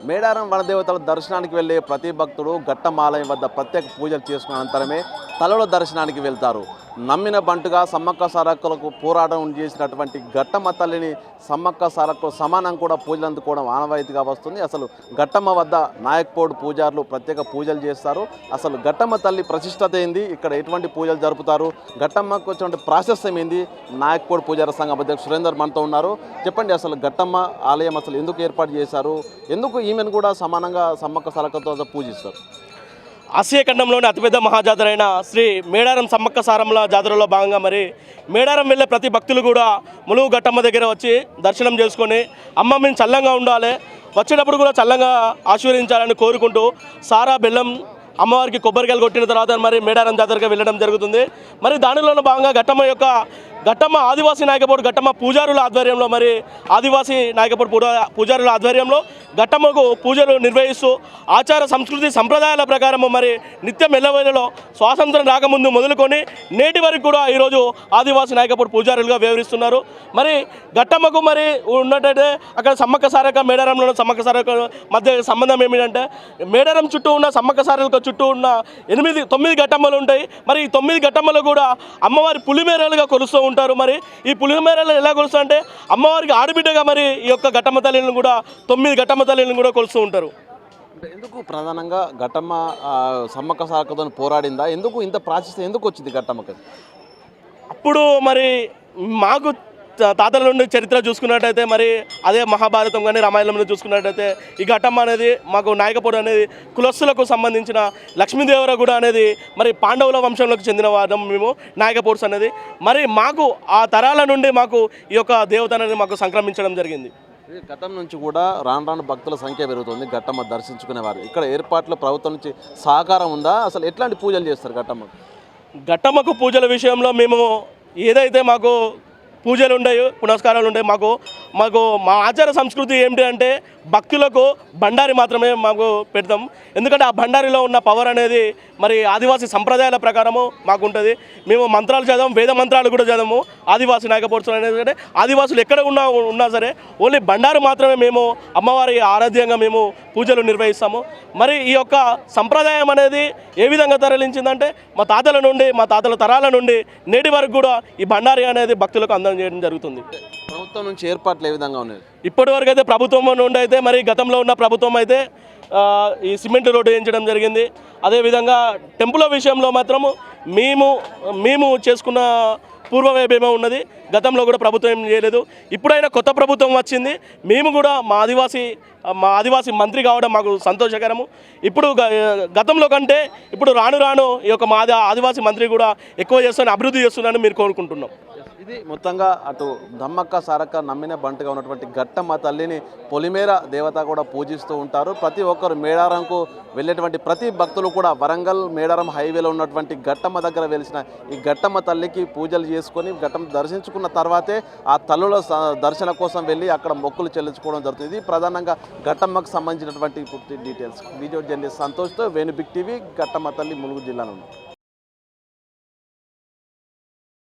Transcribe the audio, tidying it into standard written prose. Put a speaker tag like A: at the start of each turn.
A: మేడారం వనదేవతల దర్శనానికి వెళ్ళే ప్రతి భక్తుడు ఘట్టమాలయం వద్ద ప్రత్యేక పూజలు చేసుకున్న అనంతరమే తలల దర్శనానికి వెళ్తారు. నమ్మిన బంటుగా సమ్మక్క సారక్కలకు పోరాటం చేసినటువంటి ఘట్టమ్మ తల్లిని సమ్మక్క సారక్కలు సమానం కూడా పూజలు అందుకోవడం ఆనవాయితీగా వస్తుంది. అసలు ఘట్టమ్మ వద్ద నాయక్పోడ్ పూజారులు ప్రత్యేక పూజలు చేస్తారు. అసలు ఘట్టమ్మ తల్లి ప్రతిష్టత ఏంది, ఇక్కడ ఎటువంటి పూజలు జరుపుతారు, ఘట్టమ్మకు వచ్చినటువంటి ప్రాశస్యం ఏంది, నాయక్పోడ్ పూజార సంఘం అధ్యక్షుడు సురేందర్ మనతో ఉన్నారు. చెప్పండి, అసలు ఘట్టమ్మ ఆలయం అసలు ఎందుకు ఏర్పాటు చేశారు, ఎందుకు ఈమెను కూడా సమానంగా సమ్మక్క సారక్కలతో పూజిస్తారు?
B: ఆసియా ఖండంలోని అతిపెద్ద మహాజాతర అయిన శ్రీ మేడారం సమ్మక్క సారమ్మల జాతరలో భాగంగా మరి మేడారం వెళ్ళే ప్రతి భక్తులు కూడా ములుగు ఘట్టమ్మ దగ్గర వచ్చి దర్శనం చేసుకొని అమ్మ మేము చల్లంగా ఉండాలి, వచ్చేటప్పుడు కూడా చల్లంగా ఆశీర్వదించాలని కోరుకుంటూ సారా బెల్లం అమ్మవారికి కొబ్బరికాయలు కొట్టిన తర్వాత మరి మేడారం జాతరగా వెళ్ళడం జరుగుతుంది. మరి దానిలోని భాగంగా ఘట్టమ్మ ఆదివాసీ నాయకపోడు ఘట్టమ్మ పూజారుల ఆధ్వర్యంలో మరి ఆదివాసీ నాయకపోడు పూజారుల ఆధ్వర్యంలో ఘట్టమ్మకు పూజలు నిర్వహిస్తూ ఆచార సంస్కృతి సంప్రదాయాల ప్రకారం మరి నిత్యం ఎల్లవేళలో స్వాతంత్రం రాకముందు మొదలుకొని నేటి వరకు కూడా ఈరోజు ఆదివాసీ నాయకపోడు పూజారులుగా వ్యవహరిస్తున్నారు. మరి ఘట్టమ్మకు మరి ఉన్నట్టయితే అక్కడ సమ్మక్క సారక్క మేడారంలో ఉన్న సమ్మక్క సారక్క మధ్య సంబంధం ఏమిటంటే మేడారం చుట్టూ ఉన్న సమ్మక్క సారక్క చుట్టూ ఉన్న 9 ఘట్టమ్మలు ఉంటాయి. మరి ఈ 9 ఘట్టమ్మలు కూడా అమ్మవారి పులిమేరలుగా కొలుస్తూ ఉంటారు. మరి ఈ పులిమేరలు ఎలా కొలుస్తా అంటే అమ్మవారికి ఆడబిడ్డగా మరి ఈ యొక్క ఘట్టమ్మ తల్లిని కూడా 9 ఘట్టమ్మ తల్లిని కూడా కొలుస్తూ ఉంటారు.
A: ఎందుకు ప్రధానంగా ఘట్టమ్మ సమ్మక్క సారక్కతో పోరాడిందా, ఎందుకు ఇంత ప్రాశస్త్యం ఎందుకు వచ్చింది ఘట్టమ్మకి?
B: అప్పుడు మరి మాకు తాతల నుండి చరిత్ర చూసుకున్నట్టయితే మరి అదే మహాభారతం కానీ రామాయణంలో చూసుకున్నట్టయితే ఈ ఘట్టమ్మ అనేది మాకు నాయకపోడు అనేది కులస్తులకు సంబంధించిన లక్ష్మీదేవరగూడ అనేది మరి పాండవుల వంశంలోకి చెందిన వారం మేము నాయకపోడ్స్ అనేది మరి మాకు ఆ తరాల నుండి మాకు ఈ యొక్క దేవత అనేది మాకు సంక్రమించడం జరిగింది.
A: గతం నుంచి కూడా రాను భక్తుల సంఖ్య పెరుగుతుంది ఘట్టమ్మ దర్శించుకునేవారు. ఇక్కడ ఏర్పాట్లు ప్రభుత్వం నుంచి సహకారం ఉందా, అసలు ఎట్లాంటి పూజలు చేస్తారు
B: ఘట్టమ్మకు పూజల విషయంలో మేము ఏదైతే మాకు పూజలు ఉంటాయి, పునస్కారాలు ఉంటాయి, మాకు మా ఆచార సంస్కృతి ఏమిటి అంటే భక్తులకు బండారి మాత్రమే మాకు పెడతాం. ఎందుకంటే ఆ బండారిలో ఉన్న పవర్ అనేది మరి ఆదివాసీ సంప్రదాయాల ప్రకారము మాకు ఉంటుంది. మేము మంత్రాలు చదవం, వేద మంత్రాలు కూడా చదవము. ఆదివాసీ నాయకపోడ్స్ అనేది ఆదివాసులు ఎక్కడ ఉన్నా సరే ఓన్లీ బండారు మాత్రమే మేము అమ్మవారి ఆరాధ్యంగా మేము పూజలు నిర్వహిస్తాము. మరి ఈ యొక్క సంప్రదాయం అనేది ఏ విధంగా తరలించిందంటే మా తాతల తరాల నుండి నేటి వరకు కూడా ఈ బండారి అనేది భక్తులకు అందజేయడం జరుగుతుంది.
A: ప్రభుత్వం నుంచి ఏర్పాట్లు ఏ విధంగా ఉన్నాయి?
B: ఇప్పటి వరకు అయితే ప్రభుత్వం నుండి అయితే మరి గతంలో ఉన్న ప్రభుత్వం అయితే ఈ సిమెంట్ రోడ్డు వేయించడం జరిగింది. అదేవిధంగా టెంపుల్ విషయంలో మాత్రము మేము చేసుకున్న పూర్వ వైభవం ఉన్నది. గతంలో కూడా ప్రభుత్వం ఏం చేయలేదు. ఇప్పుడైనా కొత్త ప్రభుత్వం వచ్చింది, మేము కూడా మా ఆదివాసీ మంత్రి కావడం మాకు సంతోషకరము. ఇప్పుడు గతంలో కంటే ఇప్పుడు రాను ఈ యొక్క మా ఆదివాసీ మంత్రి కూడా ఎక్కువ చేస్తాను, అభివృద్ధి చేస్తున్నానని మీరు కోరుకుంటున్నాం.
A: ఇది మొత్తంగా అటు దమ్మక్క సారక్క నమ్మిన బంటుగా ఉన్నటువంటి ఘట్టమ్మ తల్లిని పొలిమేర దేవత కూడా పూజిస్తూ ఉంటారు. ప్రతి ఒక్కరు మేడారంకు వెళ్ళేటువంటి ప్రతి భక్తులు కూడా వరంగల్ మేడారం హైవేలో ఉన్నటువంటి ఘట్టమ్మ దగ్గర వెలిసిన ఈ ఘట్టమ్మ తల్లికి పూజలు చేసుకొని ఘట్టమ్మ దర్శించుకున్న తర్వాతే ఆ తల్లుల దర్శన కోసం వెళ్ళి అక్కడ మొక్కులు చెల్లించుకోవడం జరుగుతుంది. ఇది ప్రధానంగా ఘట్టమ్మకు సంబంధించినటువంటి పూర్తి డీటెయిల్స్. వీడియో జర్నలిస్ట్ సంతోష్తో వేణు బిగ్ టీవీ, ఘట్టమ్మ తల్లి, ములుగు జిల్లా నుండి.